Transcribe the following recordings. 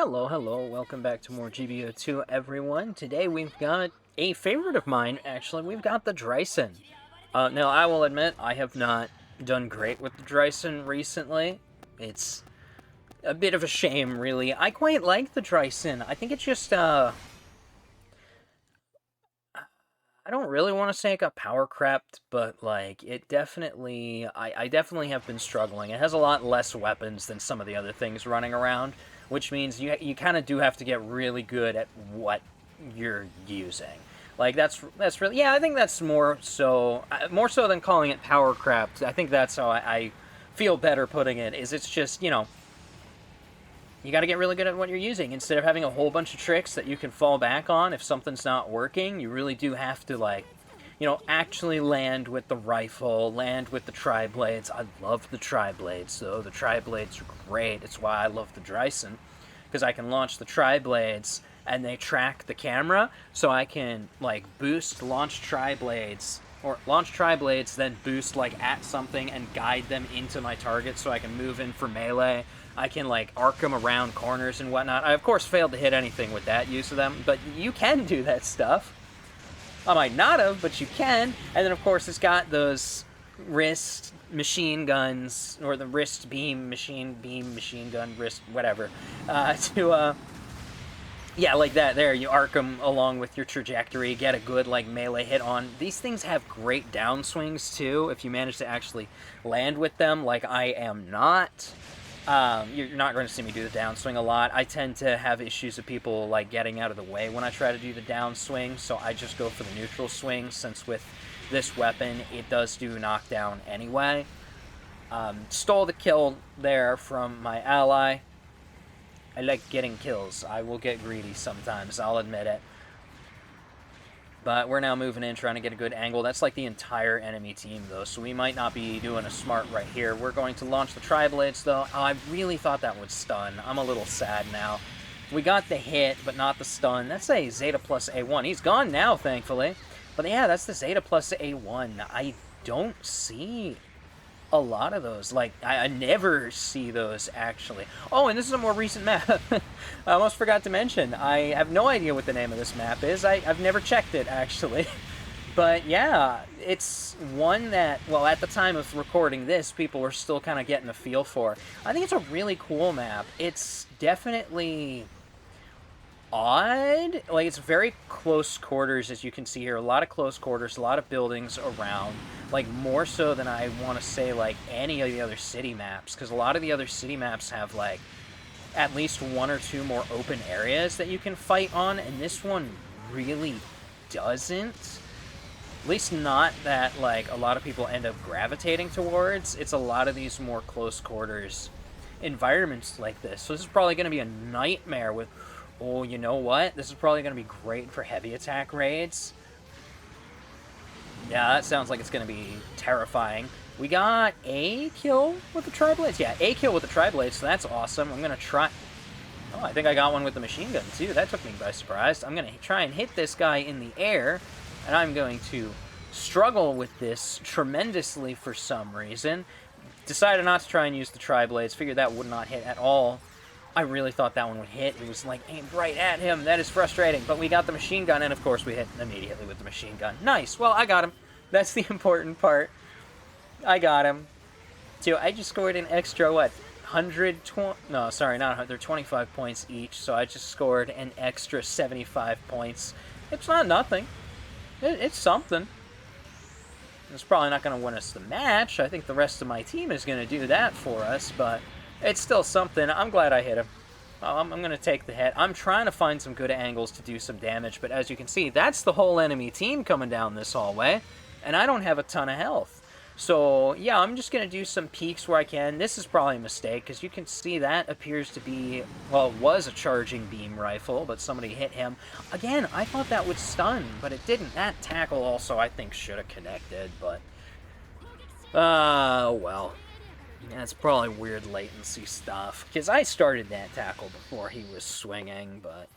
Hello, hello, welcome back to more GBO2, everyone. Today we've got a favorite of mine, actually. We've got the Dreisen. Now, I will admit, I have not done great with the Dreisen recently. It's a bit of a shame, really. I quite like the Dreisen. I think it's just, I don't really want to say it got power crept, but, like, it definitely, I definitely have been struggling. It has a lot less weapons than some of the other things running around, which means you kind of do have to get really good at what you're using. Like, that's really, yeah, I think that's more so than calling it power crept. I think that's how I feel better putting it, is it's just, you got to get really good at what you're using. Instead of having a whole bunch of tricks that you can fall back on if something's not working, you really do have to, like, actually land with the rifle, land with the tri-blades. I love the tri-blades, though. The tri-blades are great. It's why I love the Dreisen, because I can launch the tri-blades, and they track the camera, so I can, like, boost launch tri-blades, or launch tri-blades, then boost, like, at something and guide them into my target so I can move in for melee. I can, like, arc them around corners and whatnot. I, of course, failed to hit anything with that use of them, but you can do that stuff. I might not have, but you can. And then, of course, it's got those wrist machine guns, or the wrist beam machine gun, wrist, whatever, yeah, like that there. You arc them along with your trajectory, get a good, like, melee hit on. These things have great downswings, too, if you manage to actually land with them, like I am not. You're not going to see me do the downswing a lot. I tend to have issues with people, like, getting out of the way when I try to do the downswing, so I just go for the neutral swing, since with this weapon, it does do knockdown anyway. Stole the kill there from my ally. I like getting kills. I will get greedy sometimes, I'll admit it. But we're now moving in, trying to get a good angle. That's like the entire enemy team, though, so we might not be doing a smart right here. We're going to launch the tri-blades, though. Oh, I really thought that would stun. I'm a little sad now. We got the hit, but not the stun. That's a Zeta plus A1. He's gone now, thankfully. But yeah, that's the Zeta plus A1. I don't see a lot of those. Like, I never see those, actually. Oh, and this is a more recent map. I almost forgot to mention, I have no idea what the name of this map is. I've never checked it, actually. But yeah, it's one that, well, at the time of recording this, people were still kind of getting a feel for. I think it's a really cool map. It's definitely odd. Like, it's very close quarters, as you can see here. A lot of close quarters, a lot of buildings around. Like, more so than I want to say, like, any of the other city maps. Because a lot of the other city maps have, like, at least one or two more open areas that you can fight on. And this one really doesn't. At least not that, like, a lot of people end up gravitating towards. It's a lot of these more close quarters environments like this. So this is probably going to be a nightmare with... Oh, you know what? This is probably going to be great for heavy attack raids. Yeah, that sounds like it's going to be terrifying. We got a kill with the tri-blades. Yeah, a kill with the tri-blades, so that's awesome. I'm going to try... Oh, I think I got one with the machine gun, too. That took me by surprise. I'm going to try and hit this guy in the air, and I'm going to struggle with this tremendously for some reason. Decided not to try and use the tri-blades. Figured that would not hit at all. I really thought that one would hit. It was, like, aimed right at him. That is frustrating. But we got the machine gun, and of course we hit immediately with the machine gun. Nice. Well, I got him. That's the important part. I got him. So I just scored an extra, what, 120... No, sorry, not 100. 25 points each. So I just scored an extra 75 points. It's not nothing. It's something. It's probably not going to win us the match. I think the rest of my team is going to do that for us, but... it's still something. I'm glad I hit him. I'm going to take the hit. I'm trying to find some good angles to do some damage, but as you can see, that's the whole enemy team coming down this hallway, and I don't have a ton of health. So, yeah, I'm just going to do some peeks where I can. This is probably a mistake, because you can see that appears to be, well, it was a charging beam rifle, but somebody hit him. Again, I thought that would stun, but it didn't. That tackle also, I think, should have connected, but... well... yeah, it's probably weird latency stuff, because I started that tackle before he was swinging, but...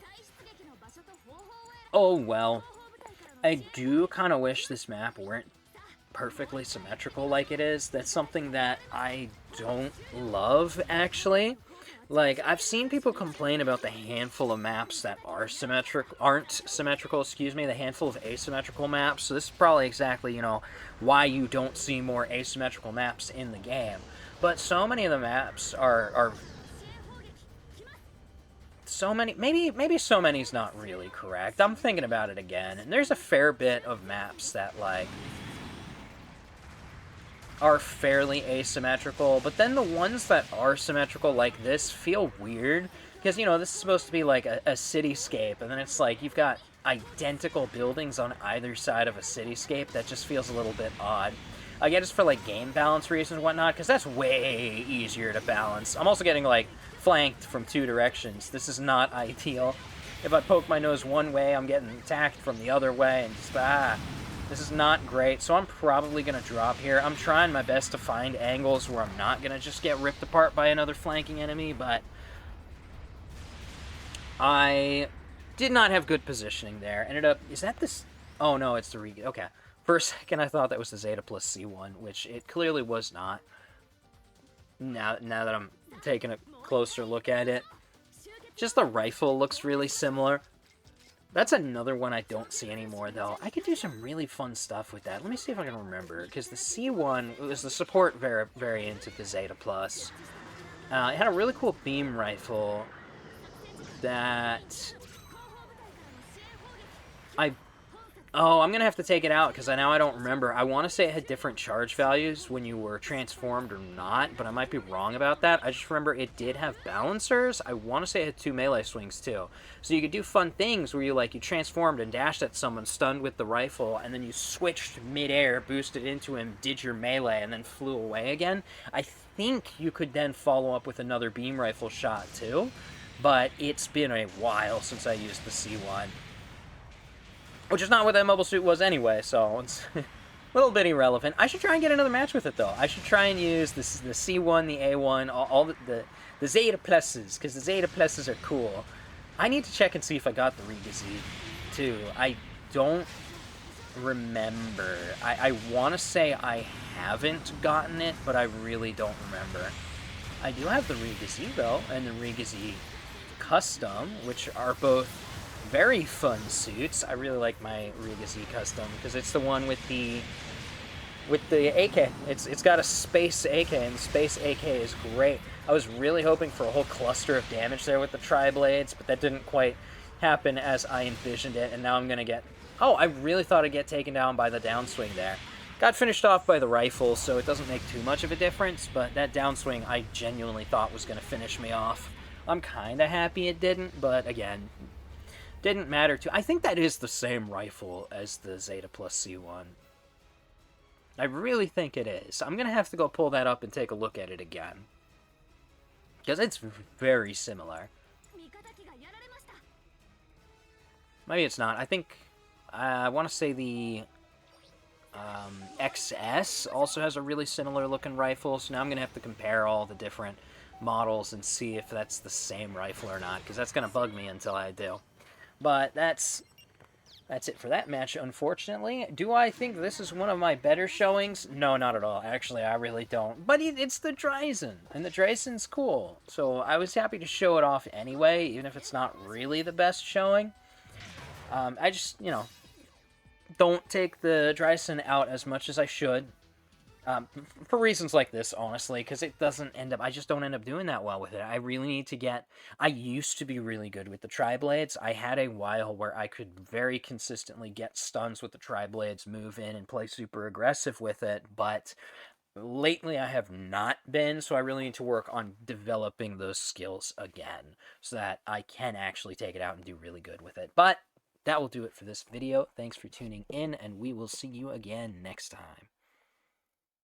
oh, well. I do kind of wish this map weren't perfectly symmetrical like it is. That's something that I don't love, actually. Like, I've seen people complain about the handful of maps that aren't symmetrical, excuse me, the handful of asymmetrical maps. So this is probably exactly, why you don't see more asymmetrical maps in the game. But so many of the maps are so many, maybe so many's not really correct. I'm thinking about it again, and there's a fair bit of maps that, like, are fairly asymmetrical, but then the ones that are symmetrical like this feel weird, because, this is supposed to be like a cityscape, and then it's like you've got identical buildings on either side of a cityscape. That just feels a little bit odd. I get it's for, like, game balance reasons and whatnot, because that's way easier to balance. I'm also getting, like, flanked from two directions. This is not ideal. If I poke my nose one way, I'm getting attacked from the other way, and just, this is not great, so I'm probably going to drop here. I'm trying my best to find angles where I'm not going to just get ripped apart by another flanking enemy, but I did not have good positioning there. Ended up... Is that this... Oh, no, it's the... Okay. For a second, I thought that was the Zeta plus C1, which it clearly was not. Now that I'm taking a closer look at it. Just the rifle looks really similar. That's another one I don't see anymore, though. I could do some really fun stuff with that. Let me see if I can remember, because the C1 was the support variant of the Zeta Plus. It had a really cool beam rifle that Oh, I'm going to have to take it out, because now I don't remember. I want to say it had different charge values when you were transformed or not, but I might be wrong about that. I just remember it did have balancers. I want to say it had 2 melee swings, too. So you could do fun things where you transformed and dashed at someone, stunned with the rifle, and then you switched midair, boosted into him, did your melee, and then flew away again. I think you could then follow up with another beam rifle shot, too, but it's been a while since I used the C1. Which is not what that mobile suit was anyway, so it's a little bit irrelevant. I should try and get another match with it, though. I should try and use the C1, the A1, all the Zeta Pluses, because the Zeta Pluses are cool. I need to check and see if I got the Riga Z, too. I don't remember. I want to say I haven't gotten it, but I really don't remember. I do have the Riga Z, though, and the Riga Z Custom, which are both very fun suits. I really like my Riga Z Custom because it's the one with the AK. It's got a space AK, and the space AK is great. I was really hoping for a whole cluster of damage there with the tri-blades, but that didn't quite happen as I envisioned it, and now I'm gonna get... Oh, I really thought I'd get taken down by the downswing there. Got finished off by the rifle, so it doesn't make too much of a difference, but that downswing I genuinely thought was gonna finish me off. I'm kinda happy it didn't, but again, didn't matter too. I think that is the same rifle as the Zeta Plus C1. I really think it is. I'm going to have to go pull that up and take a look at it again, because it's very similar. Maybe it's not. I think... I want to say the XS also has a really similar looking rifle, so now I'm going to have to compare all the different models and see if that's the same rifle or not, because that's going to bug me until I do. But that's it for that match, unfortunately. Do I think this is one of my better showings? No, not at all. Actually, I really don't. But it's the Dreisen, and the Dreisen's cool. So I was happy to show it off anyway, even if it's not really the best showing. I just, don't take the Dreisen out as much as I should. For reasons like this, honestly, because it doesn't end up... I just don't end up doing that well with it. I really need to get... I used to be really good with the tri-blades. I had a while where I could very consistently get stuns with the tri-blades, move in, and play super aggressive with it, but lately I have not been, so I really need to work on developing those skills again, so that I can actually take it out and do really good with it. But that will do it for this video. Thanks for tuning in, and we will see you again next time.